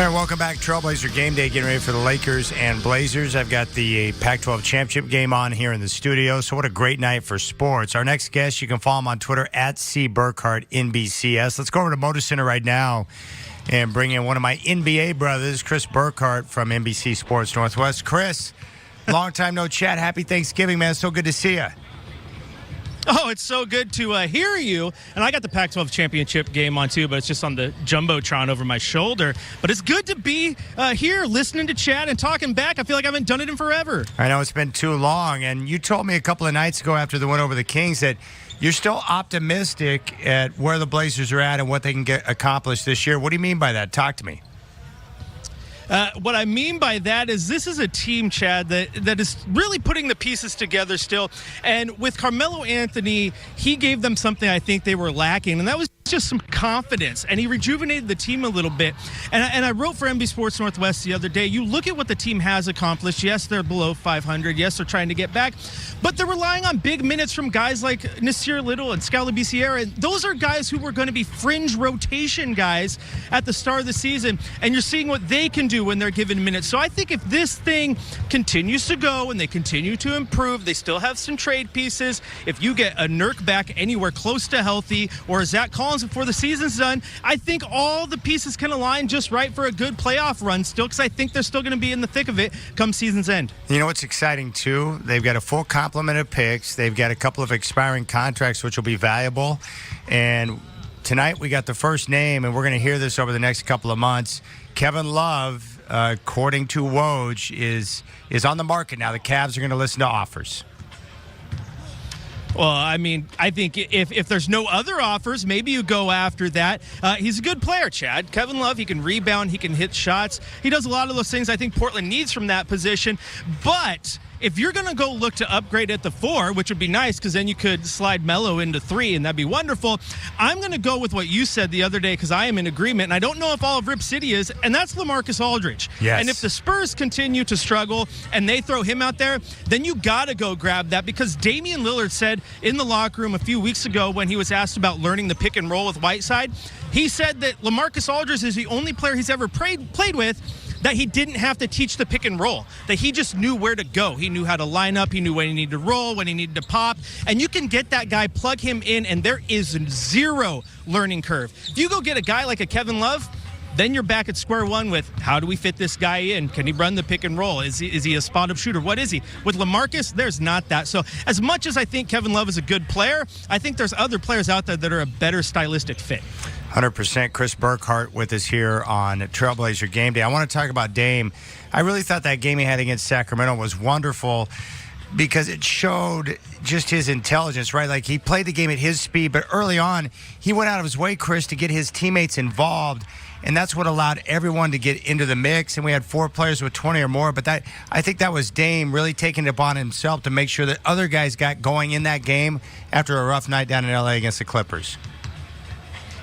All right, welcome back. Trailblazer Game Day, getting ready for the Lakers and Blazers. I've got the Pac-12 championship game on here in the studio, so what a great night for sports. Our next guest, you can follow him on Twitter, @CBurkhart_NBCS. Let's go over to Moda Center right now and bring in one of my NBA brothers, Chris Burkhart from NBC Sports Northwest. Chris, long time no chat. Happy Thanksgiving, man. So good to see you. Oh, it's so good to hear you. And I got the Pac-12 championship game on, too, but it's just on the Jumbotron over my shoulder. But it's good to be here listening to chat and talking back. I feel like I haven't done it in forever. I know it's been too long. And you told me a couple of nights ago after the win over the Kings that you're still optimistic at where the Blazers are at and what they can get accomplished this year. What do you mean by that? Talk to me. What I mean by that is this is a team, Chad, that is really putting the pieces together still. And with Carmelo Anthony, he gave them something I think they were lacking, and that was just some confidence. And he rejuvenated the team a little bit. And I wrote for NBC Sports Northwest the other day, you look at what the team has accomplished. Yes, they're below 500. Yes, they're trying to get back. But they're relying on big minutes from guys like Nasir Little and Scalabrine Sierra. And those are guys who were going to be fringe rotation guys at the start of the season. And you're seeing what they can do when they're given minutes. So I think if this thing continues to go and they continue to improve, they still have some trade pieces. If you get a Nurk back anywhere close to healthy or Zach Collins before the season's done, I think all the pieces can align just right for a good playoff run still, because I think they're still going to be in the thick of it come season's end. You know what's exciting, too? They've got a full complement of picks. They've got a couple of expiring contracts, which will be valuable. And tonight we got the first name, and we're going to hear this over the next couple of months. Kevin Love, according to Woj, is on the market now. The Cavs are going to listen to offers. Well, I mean, I think if there's no other offers, maybe you go after that. He's a good player, Chad. Kevin Love, he can rebound, he can hit shots. He does a lot of those things I think Portland needs from that position. But if you're going to go look to upgrade at the 4, which would be nice because then you could slide Melo into 3, and that'd be wonderful. I'm going to go with what you said the other day because I am in agreement, and I don't know if all of Rip City is, and that's LaMarcus Aldridge. Yes. And if the Spurs continue to struggle and they throw him out there, then you got to go grab that, because Damian Lillard said in the locker room a few weeks ago when he was asked about learning the pick and roll with Whiteside, he said that LaMarcus Aldridge is the only player he's ever played with that he didn't have to teach the pick and roll, that he just knew where to go. He knew how to line up. He knew when he needed to roll, when he needed to pop. And you can get that guy, plug him in, and there is zero learning curve. If you go get a guy like a Kevin Love, then you're back at square one with how do we fit this guy in? Can he run the pick and roll? Is he a spot-up shooter? What is he? With LaMarcus, there's not that. So as much as I think Kevin Love is a good player, I think there's other players out there that are a better stylistic fit. 100%. Chris Burkhart with us here on Trailblazer Game Day. I want to talk about Dame. I really thought that game he had against Sacramento was wonderful because it showed just his intelligence, right? Like, he played the game at his speed, but early on, he went out of his way, Chris, to get his teammates involved, and that's what allowed everyone to get into the mix, and we had 4 players with 20 or more, but that, I think that was Dame really taking it upon himself to make sure that other guys got going in that game after a rough night down in L.A. against the Clippers.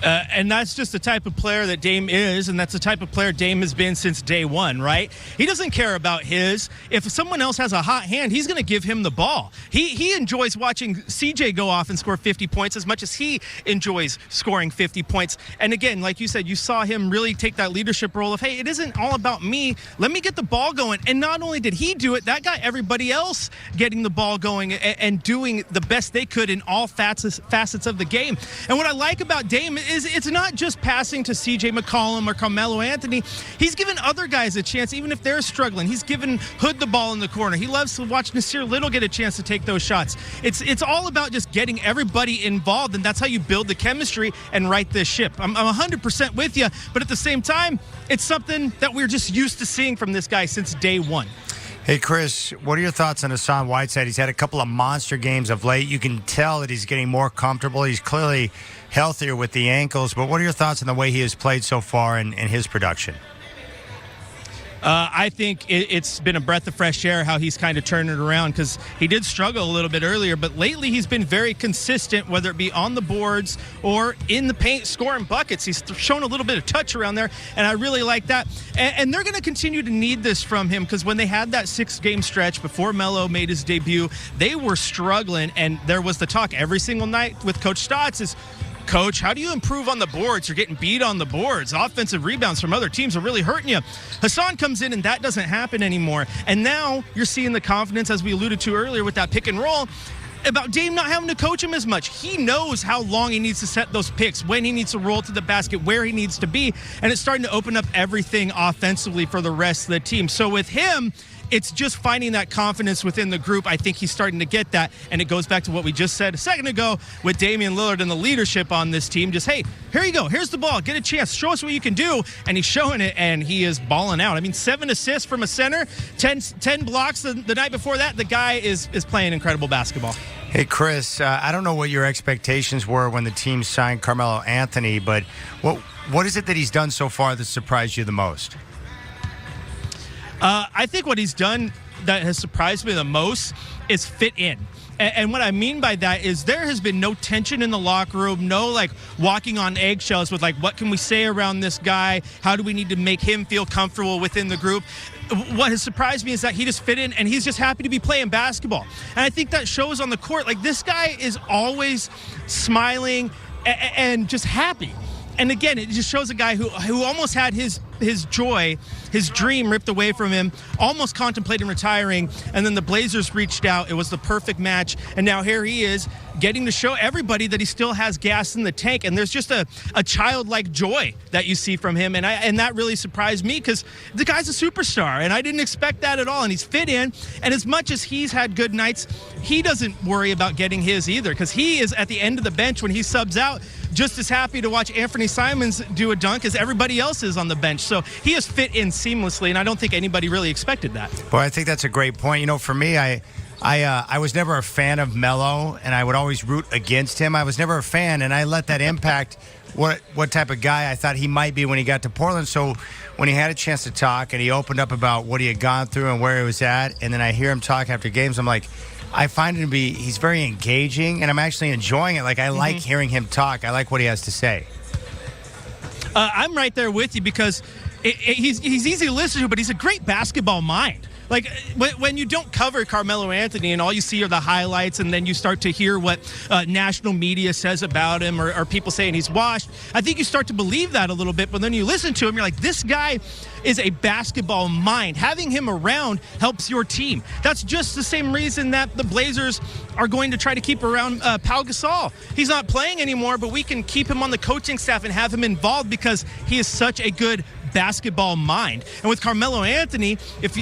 And that's just the type of player that Dame is, and that's the type of player Dame has been since day one, right? He doesn't care about his. If someone else has a hot hand, he's going to give him the ball. He enjoys watching CJ go off and score 50 points as much as he enjoys scoring 50 points. And again, like you said, you saw him really take that leadership role of, hey, it isn't all about me. Let me get the ball going. And not only did he do it, that got everybody else getting the ball going and doing the best they could in all facets of the game. And what I like about Dame is it's not just passing to C.J. McCollum or Carmelo Anthony. He's given other guys a chance, even if they're struggling. He's given Hood the ball in the corner. He loves to watch Nasir Little get a chance to take those shots. It's all about just getting everybody involved, and that's how you build the chemistry and right this ship. I'm 100% with you, but at the same time, it's something that we're just used to seeing from this guy since day one. Hey, Chris, what are your thoughts on Hassan Whiteside? He's had a couple of monster games of late. You can tell that he's getting more comfortable. He's clearly healthier with the ankles. But what are your thoughts on the way he has played so far in his production? I think it's been a breath of fresh air how he's kind of turned it around, because he did struggle a little bit earlier, but lately he's been very consistent, whether it be on the boards or in the paint scoring buckets. He's shown a little bit of touch around there, and I really like that. And they're going to continue to need this from him, because when they had that 6-game stretch before Melo made his debut, they were struggling, and there was the talk every single night with Coach Stotts is, coach? How do you improve on the boards? You're getting beat on the boards. Offensive rebounds from other teams are really hurting you. Hassan comes in, and that doesn't happen anymore. And now you're seeing the confidence, as we alluded to earlier with that pick and roll, about Dame not having to coach him as much. He knows how long he needs to set those picks, when he needs to roll to the basket, where he needs to be, and it's starting to open up everything offensively for the rest of the team. So with him, it's just finding that confidence within the group. I think he's starting to get that, and it goes back to what we just said a second ago with Damian Lillard and the leadership on this team. Just, hey, here you go. Here's the ball. Get a chance. Show us what you can do, and he's showing it, and he is balling out. I mean, 7 assists from a center, 10 blocks the night before that. The guy is playing incredible basketball. Hey, Chris, I don't know what your expectations were when the team signed Carmelo Anthony, but what is it that he's done so far that surprised you the most? I think what he's done that has surprised me the most is fit in. And what I mean by that is there has been no tension in the locker room, no like walking on eggshells with like, what can we say around this guy? How do we need to make him feel comfortable within the group? What has surprised me is that he just fit in and he's just happy to be playing basketball. And I think that shows on the court. Like, this guy is always smiling and just happy. And again, it just shows a guy who almost had his joy, his dream ripped away from him, almost contemplating retiring, and then the Blazers reached out. It was the perfect match, and now here he is getting to show everybody that he still has gas in the tank, and there's just a childlike joy that you see from him, and that really surprised me because the guy's a superstar, and I didn't expect that at all, and he's fit in, and as much as he's had good nights, he doesn't worry about getting his either because he is at the end of the bench when he subs out, just as happy to watch Anthony Simons do a dunk as everybody else is on the bench. So he has fit in seamlessly, and I don't think anybody really expected that. Well, I think that's a great point. You know, for me, I was never a fan of Melo, and I would always root against him. I was never a fan, and I let that impact what type of guy I thought he might be when he got to Portland. So when he had a chance to talk and he opened up about what he had gone through and where he was at, and then I hear him talk after games, I'm like, I find him to be, he's very engaging, and I'm actually enjoying it. Like, I like hearing him talk. I like what he has to say. I'm right there with you because he's easy to listen to, but he's a great basketball mind. Like, when you don't cover Carmelo Anthony and all you see are the highlights and then you start to hear what national media says about him or people saying he's washed, I think you start to believe that a little bit. But then you listen to him, you're like, this guy is a basketball mind. Having him around helps your team. That's just the same reason that the Blazers are going to try to keep around Pau Gasol. He's not playing anymore, but we can keep him on the coaching staff and have him involved because he is such a good basketball mind. And with Carmelo Anthony,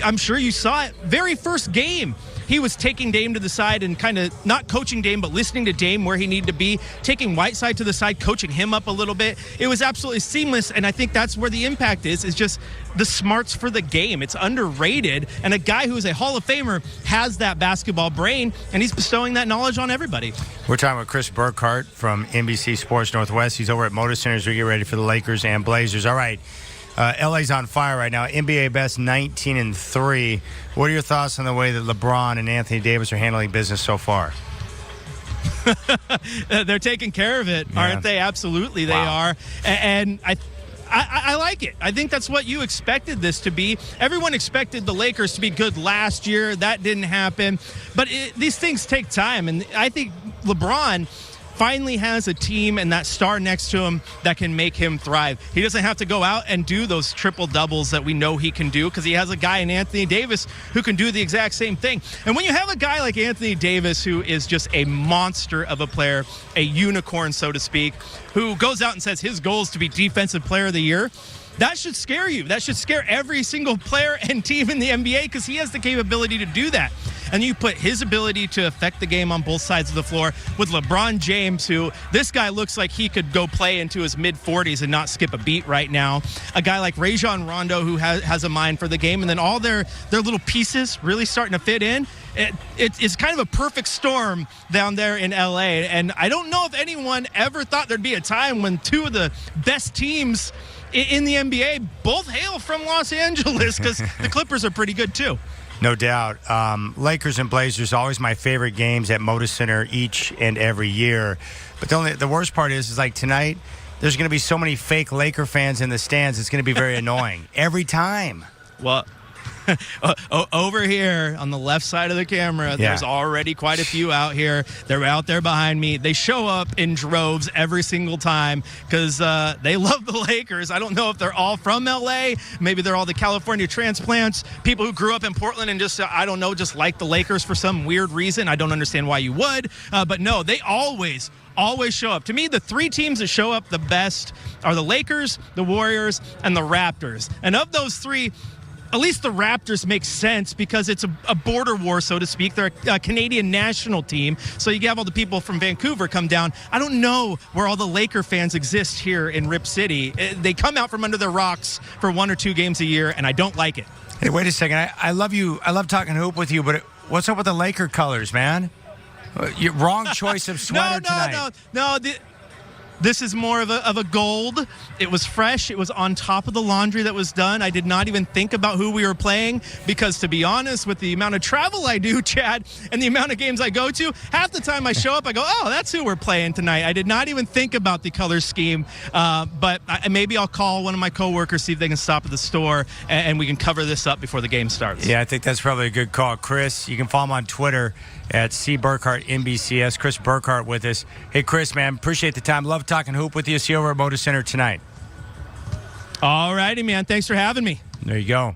I'm sure you saw it, very first game, he was taking Dame to the side and kind of not coaching Dame, but listening to Dame where he needed to be, taking Whiteside to the side, coaching him up a little bit. It was absolutely seamless, and I think that's where the impact is just the smarts for the game. It's underrated, and a guy who is a Hall of Famer has that basketball brain, and he's bestowing that knowledge on everybody. We're talking with Chris Burkhardt from NBC Sports Northwest. He's over at Moda Center as we get ready for the Lakers and Blazers. All right. LA's on fire right now. NBA best 19-3. What are your thoughts on the way that LeBron and Anthony Davis are handling business so far? They're taking care of it, aren't they? Absolutely, they are. And I like it. I think that's what you expected this to be. Everyone expected the Lakers to be good last year. That didn't happen. But these things take time. And I think LeBron finally has a team and that star next to him that can make him thrive. He doesn't have to go out and do those triple doubles that we know he can do because he has a guy in Anthony Davis who can do the exact same thing. And when you have a guy like Anthony Davis who is just a monster of a player, a unicorn, so to speak, who goes out and says his goal is to be Defensive Player of the Year, that should scare you. That should scare every single player and team in the NBA because he has the capability to do that. And you put his ability to affect the game on both sides of the floor with LeBron James, who this guy looks like he could go play into his mid-40s and not skip a beat right now. A guy like Rajon Rondo, who has a mind for the game, and then all their little pieces really starting to fit in. It's kind of a perfect storm down there in LA. And I don't know if anyone ever thought there'd be a time when two of the best teams in the NBA both hail from Los Angeles because the Clippers are pretty good too. No doubt. Lakers and Blazers, always my favorite games at Moda Center each and every year. But the worst part is like tonight, there's going to be so many fake Laker fans in the stands, it's going to be very annoying every time. Well, Over here on the left side of the camera, there's already quite a few out here. They're out there behind me. They show up in droves every single time because they love the Lakers. I don't know if they're all from L.A. Maybe they're all the California transplants, people who grew up in Portland and just, I don't know, just like the Lakers for some weird reason. I don't understand why you would. But no, they always show up. To me, the three teams that show up the best are the Lakers, the Warriors, and the Raptors. And of those three, at least the Raptors make sense because it's a border war, so to speak. They're a Canadian national team, so you have all the people from Vancouver come down. I don't know where all the Laker fans exist here in Rip City. They come out from under their rocks for 1 or 2 games a year, and I don't like it. Hey, wait a second. I love you. I love talking hoop with you, but what's up with the Laker colors, man? Wrong choice of sweater tonight. No. This is more of a gold. It was fresh. It was on top of the laundry that was done. I did not even think about who we were playing because, to be honest, with the amount of travel I do, Chad, and the amount of games I go to, half the time I show up, I go, oh, that's who we're playing tonight. I did not even think about the color scheme, but maybe I'll call one of my coworkers, see if they can stop at the store, and we can cover this up before the game starts. Yeah, I think that's probably a good call. Chris, you can follow him on Twitter at C. Burkhart NBCS. Chris Burkhart with us. Hey, Chris, man, appreciate the time. Love talking hoop with you. See you over at Moda Center tonight. All righty, man. Thanks for having me. There you go.